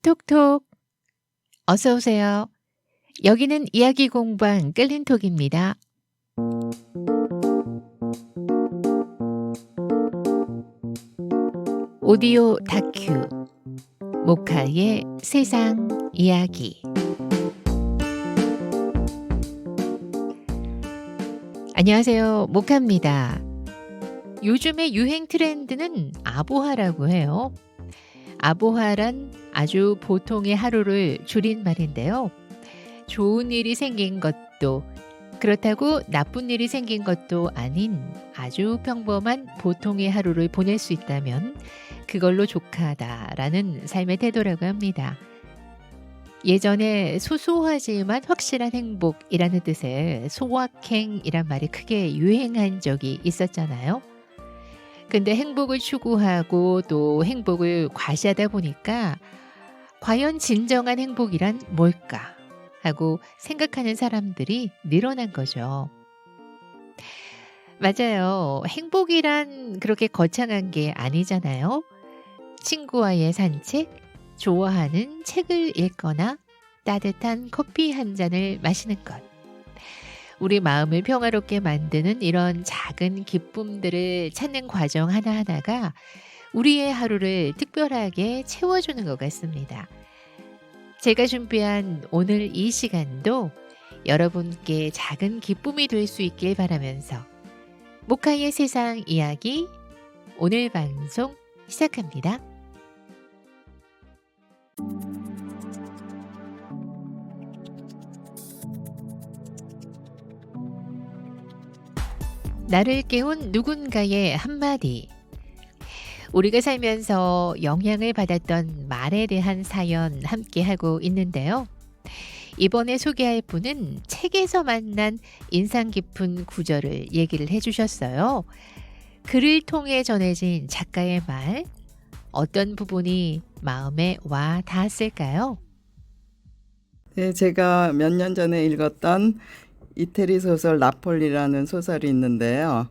톡톡. 어서 오세요. 여기는 이야기 공방 끌린톡입니다. 오디오 다큐 모카의 세상 이야기. 안녕하세요. 모카입니다. 요즘의 유행 트렌드는 아보하라고 해요. 아보하란 아주 보통의 하루를 줄인 말인데요. 좋은 일이 생긴 것도 그렇다고 나쁜 일이 생긴 것도 아닌 아주 평범한 보통의 하루를 보낼 수 있다면 그걸로 족하다라는 삶의 태도라고 합니다. 예전에 소소하지만 확실한 행복이라는 뜻의 소확행이란 말이 크게 유행한 적이 있었잖아요. 근데 행복을 추구하고 또 행복을 과시하다 보니까 과연 진정한 행복이란 뭘까 하고 생각하는 사람들이 늘어난 거죠. 맞아요. 행복이란 그렇게 거창한 게 아니잖아요. 친구와의 산책, 좋아하는 책을 읽거나 따뜻한 커피 한 잔을 마시는 것. 우리 마음을 평화롭게 만드는 이런 작은 기쁨들을 찾는 과정 하나하나가 우리의 하루를 특별하게 채워주는 것 같습니다. 제가 준비한 오늘 이 시간도 여러분께 작은 기쁨이 될 수 있길 바라면서 모카의 세상 이야기 오늘 방송 시작합니다. 나를 깨운 누군가의 한마디. 우리가 살면서 영향을 받았던 말에 대한 사연 함께 하고 있는데요. 이번에 소개할 분은 책에서 만난 인상 깊은 구절을 얘기를 해주셨어요. 글을 통해 전해진 작가의 말, 어떤 부분이 마음에 와 닿았을까요? 네, 제가 몇 년 전에 읽었던 이태리 소설 나폴리라는 소설이 있는데요.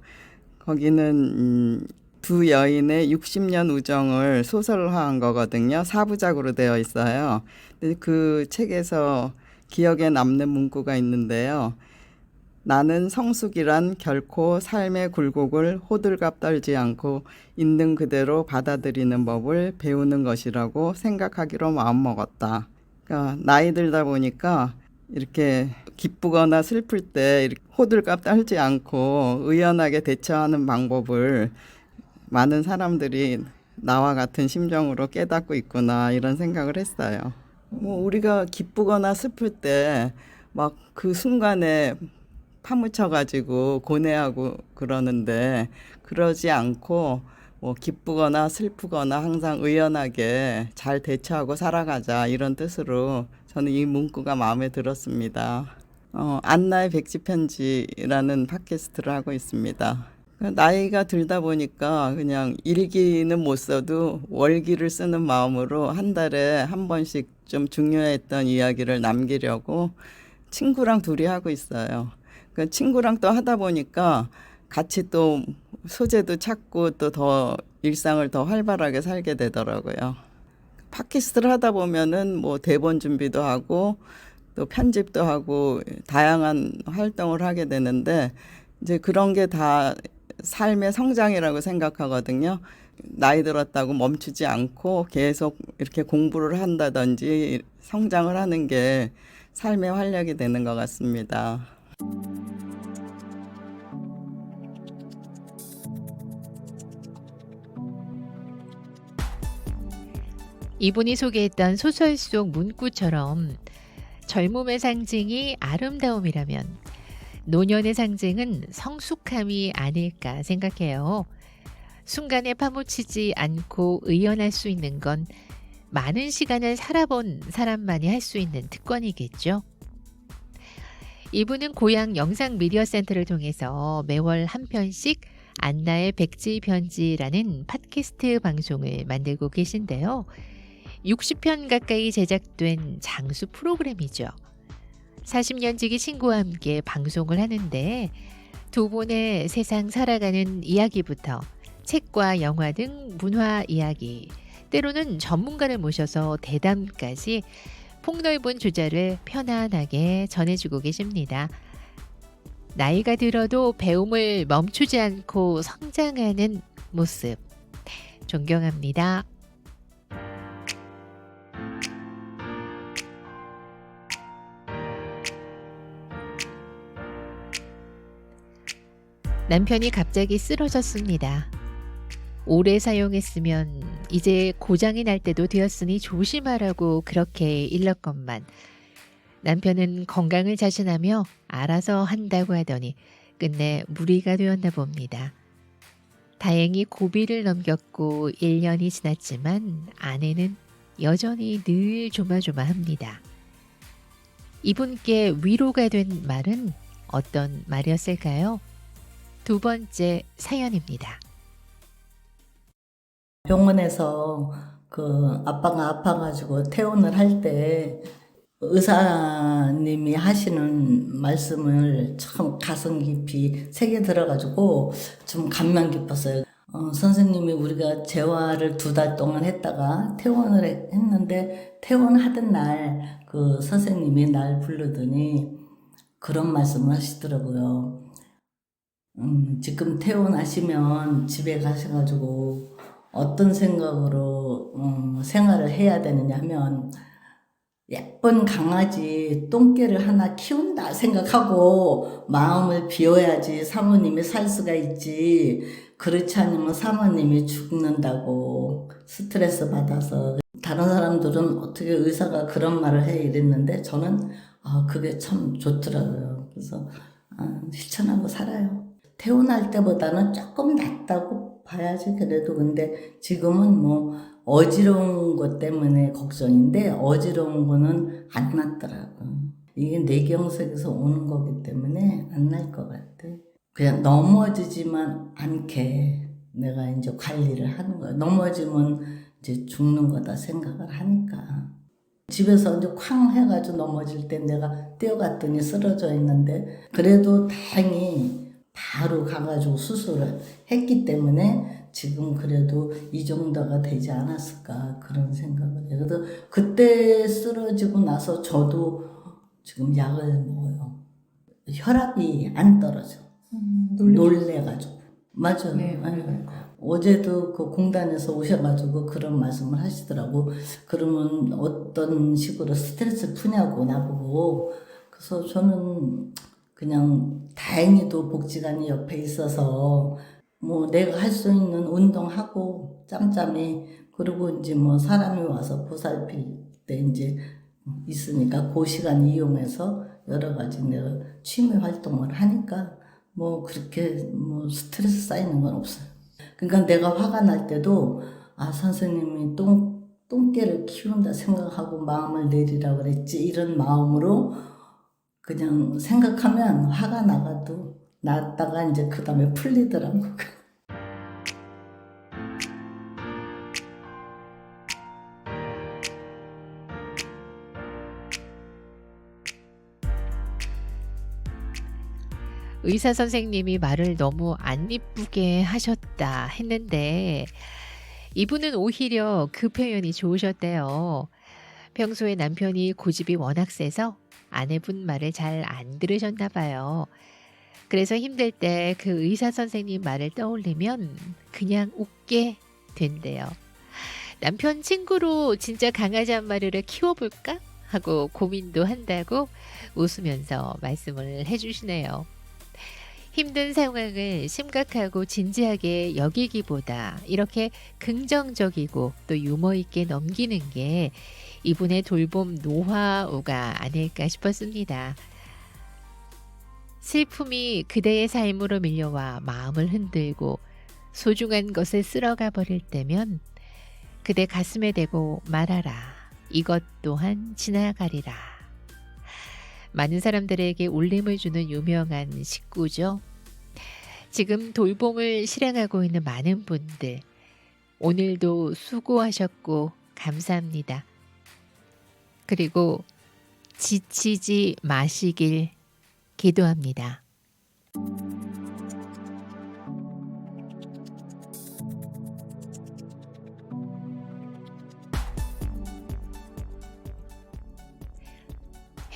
거기는 두 여인의 60년 우정을 소설화한 거거든요. 4부작으로 되어 있어요. 근데 그 책에서 기억에 남는 문구가 있는데요. 나는 성숙이란 결코 삶의 굴곡을 호들갑 떨지 않고 있는 그대로 받아들이는 법을 배우는 것이라고 생각하기로 마음먹었다. 그러니까 나이 들다 보니까 이렇게 기쁘거나 슬플 때 이렇게 호들갑 떨지 않고 의연하게 대처하는 방법을 많은 사람들이 나와 같은 심정으로 깨닫고 있구나 이런 생각을 했어요. 우리가 기쁘거나 슬플 때 막 그 순간에 파묻혀가지고 고뇌하고 그러는데 그러지 않고 기쁘거나 슬프거나 항상 의연하게 잘 대처하고 살아가자 이런 뜻으로 저는 이 문구가 마음에 들었습니다. 안나의 백지편지라는 팟캐스트를 하고 있습니다. 나이가 들다 보니까 그냥 일기는 못 써도 월기를 쓰는 마음으로 한 달에 한 번씩 좀 중요했던 이야기를 남기려고 친구랑 둘이 하고 있어요. 그 친구랑 또 하다 보니까 같이 또 소재도 찾고 또 더 일상을 더 활발하게 살게 되더라고요. 팟캐스트를 하다 보면은 대본 준비도 하고 또 편집도 하고 다양한 활동을 하게 되는데 이제 그런 게 다 삶의 성장이라고 생각하거든요. 나이 들었다고 멈추지 않고 계속 이렇게 공부를 한다든지 성장을 하는 게 삶의 활력이 되는 것 같습니다. 이분이 소개했던 소설 속 문구처럼 젊음의 상징이 아름다움이라면 노년의 상징은 성숙함이 아닐까 생각해요. 순간에 파묻히지 않고 의연할 수 있는 건 많은 시간을 살아본 사람만이 할 수 있는 특권이겠죠. 이분은 고향 영상 미디어 센터를 통해서 매월 한 편씩 안나의 백지편지라는 팟캐스트 방송을 만들고 계신데요. 60편 가까이 제작된 장수 프로그램이죠. 40년 지기 친구와 함께 방송을 하는데 두 분의 세상 살아가는 이야기부터 책과 영화 등 문화 이야기, 때로는 전문가를 모셔서 대담까지 폭넓은 주제를 편안하게 전해주고 계십니다. 나이가 들어도 배움을 멈추지 않고 성장하는 모습 존경합니다. 남편이 갑자기 쓰러졌습니다. 오래 사용했으면 이제 고장이 날 때도 되었으니 조심하라고 그렇게 일렀건만 남편은 건강을 자신하며 알아서 한다고 하더니 끝내 무리가 되었나 봅니다. 다행히 고비를 넘겼고 1년이 지났지만 아내는 여전히 늘 조마조마합니다. 이분께 위로가 된 말은 어떤 말이었을까요? 두 번째 사연입니다. 병원에서 그 아빠가 아파가지고 퇴원을 할 때 의사님이 하시는 말씀을 참 가슴 깊이 새겨 들어가지고 좀 감명 깊었어요. 선생님이 우리가 재활을 2달 동안 했다가 퇴원을 했는데 퇴원하던 날 그 선생님이 날 부르더니 그런 말씀을 하시더라고요. 지금 퇴원하시면 집에 가셔가지고 어떤 생각으로 생활을 해야 되느냐 하면 예쁜 강아지 똥개를 하나 키운다 생각하고 마음을 비워야지 사모님이 살 수가 있지, 그렇지 않으면 사모님이 죽는다고 스트레스 받아서. 다른 사람들은 어떻게 의사가 그런 말을 해 이랬는데 저는 그게 참 좋더라고요. 그래서 실천하고 살아요. 퇴원할 때보다는 조금 낫다고 봐야지 그래도. 근데 지금은 뭐 어지러운 것 때문에 걱정인데 어지러운 거는 안 낫더라고. 이게 뇌경색에서 오는 거기 때문에 안 날 것 같아. 그냥 넘어지지만 않게 내가 이제 관리를 하는 거야. 넘어지면 이제 죽는 거다 생각을 하니까. 집에서 이제 쾅 해가지고 넘어질 때 내가 뛰어갔더니 쓰러져 있는데 그래도 다행히 바로 가가지고 수술을 했기 때문에 지금 그래도 이 정도가 되지 않았을까 그런 생각을 해요. 그래서 그때 쓰러지고 나서 저도 지금 약을 먹어요. 혈압이 안 떨어져. 놀래가지고. 맞아요. 네, 아니, 어제도 그 공단에서 오셔가지고 그런 말씀을 하시더라고. 그러면 어떤 식으로 스트레스 푸냐고 나보고. 그래서 저는 그냥 다행히도 복지관이 옆에 있어서 뭐 내가 할 수 있는 운동하고 짬짬이, 그리고 이제 뭐 사람이 와서 보살필 때 이제 있으니까 그 시간 이용해서 여러 가지 내가 취미 활동을 하니까 뭐 그렇게 뭐 스트레스 쌓이는 건 없어요. 그러니까 내가 화가 날 때도 선생님이 똥개를 키운다 생각하고 마음을 내리라고 그랬지, 이런 마음으로 그냥 생각하면 화가 나가도 났다가 이제 그 다음에 풀리더라고. 의사 선생님이 말을 너무 안 이쁘게 하셨다 했는데 이분은 오히려 그 표현이 좋으셨대요. 평소에 남편이 고집이 워낙 세서 아내분 말을 잘 안 들으셨나 봐요. 그래서 힘들 때 그 의사 선생님 말을 떠올리면 그냥 웃게 된대요. 남편 친구로 진짜 강아지 한 마리를 키워볼까 하고 고민도 한다고 웃으면서 말씀을 해주시네요. 힘든 상황을 심각하고 진지하게 여기기보다 이렇게 긍정적이고 또 유머 있게 넘기는 게 이분의 돌봄 노하우가 아닐까 싶었습니다. 슬픔이 그대의 삶으로 밀려와 마음을 흔들고 소중한 것을 쓸어가 버릴 때면 그대 가슴에 대고 말하라. 이것 또한 지나가리라. 많은 사람들에게 울림을 주는 유명한 식구죠. 지금 돌봄을 실행하고 있는 많은 분들, 오늘도 수고하셨고 감사합니다. 그리고 지치지 마시길 기도합니다.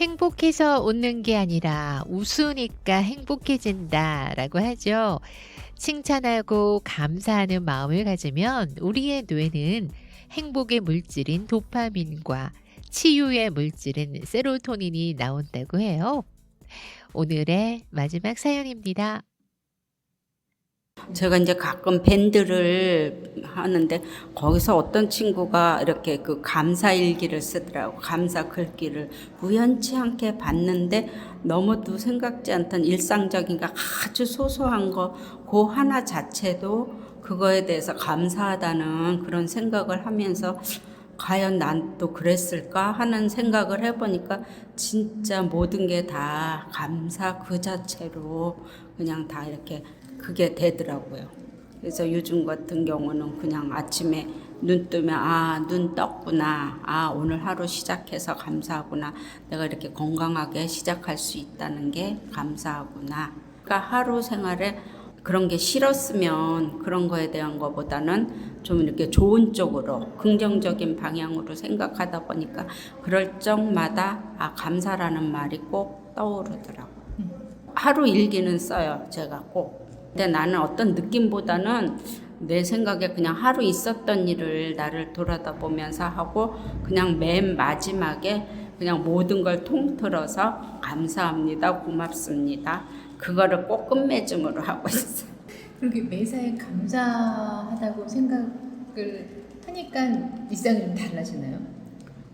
행복해서 웃는 게 아니라 웃으니까 행복해진다라고 하죠. 칭찬하고 감사하는 마음을 가지면 우리의 뇌는 행복의 물질인 도파민과 치유의 물질인 세로토닌이 나온다고 해요. 오늘의 마지막 사연입니다. 제가 이제 가끔 밴드를 하는데 거기서 어떤 친구가 이렇게 그 감사 일기를 쓰더라고. 감사 글귀를 우연치 않게 봤는데 너무도 생각지 않던 일상적인 거 아주 소소한 거 그 하나 자체도 그거에 대해서 감사하다는 그런 생각을 하면서 과연 난 또 그랬을까 하는 생각을 해보니까 진짜 모든 게 다 감사 그 자체로 그냥 다 이렇게 그게 되더라고요. 그래서 요즘 같은 경우는 그냥 아침에 눈 뜨면 아, 눈 떴구나. 아, 오늘 하루 시작해서 감사하구나. 내가 이렇게 건강하게 시작할 수 있다는 게 감사하구나. 그러니까 하루 생활에 그런 게 싫었으면 그런 거에 대한 거보다는 좀 이렇게 좋은 쪽으로 긍정적인 방향으로 생각하다 보니까 그럴 적마다 아, 감사라는 말이 꼭 떠오르더라고요. 하루 일기는 써요, 제가 꼭. 근데 나는 어떤 느낌보다는 내 생각에 그냥 하루 있었던 일을 나를 돌아다보면서 하고 그냥 맨 마지막에 그냥 모든 걸 통틀어서 감사합니다, 고맙습니다. 그거를 꼭 끝맺음으로 하고 있어요. 그렇게 매사에 감사하다고 생각을 하니까 일상이 좀 달라지나요?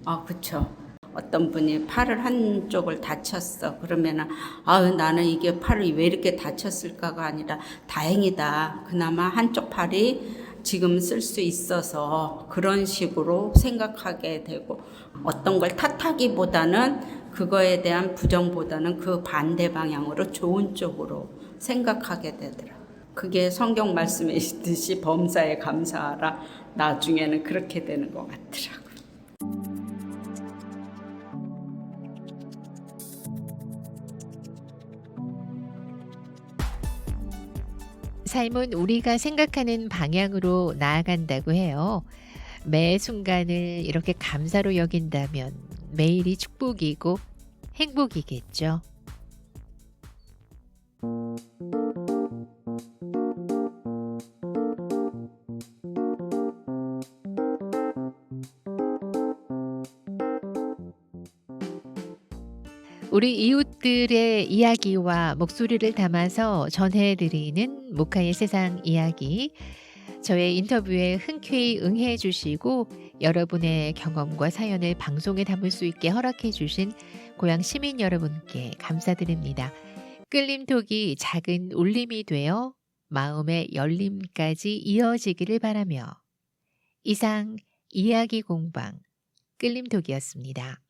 아, 그쵸. 어떤 분이 팔을 한쪽을 다쳤어. 그러면은, 아유, 나는 이게 팔이 왜 이렇게 다쳤을까가 아니라 다행이다. 그나마 한쪽 팔이 지금 쓸 수 있어서 그런 식으로 생각하게 되고 어떤 걸 탓하기보다는 그거에 대한 부정보다는 그 반대 방향으로 좋은 쪽으로 생각하게 되더라고요. 그게 성경 말씀에 있듯이 범사에 감사하라. 나중에는 그렇게 되는 것 같더라고요. 삶은 우리가 생각하는 방향으로 나아간다고 해요. 매 순간을 이렇게 감사로 여긴다면 매일이 축복이고 행복이겠죠. 우리 이웃들의 이야기와 목소리를 담아서 전해드리는 모카의 세상 이야기. 저의 인터뷰에 흔쾌히 응해 주시고 여러분의 경험과 사연을 방송에 담을 수 있게 허락해 주신 고향 시민 여러분께 감사드립니다. 끌림톡이 작은 울림이 되어 마음의 열림까지 이어지기를 바라며 이상 이야기 공방 끌림톡이었습니다.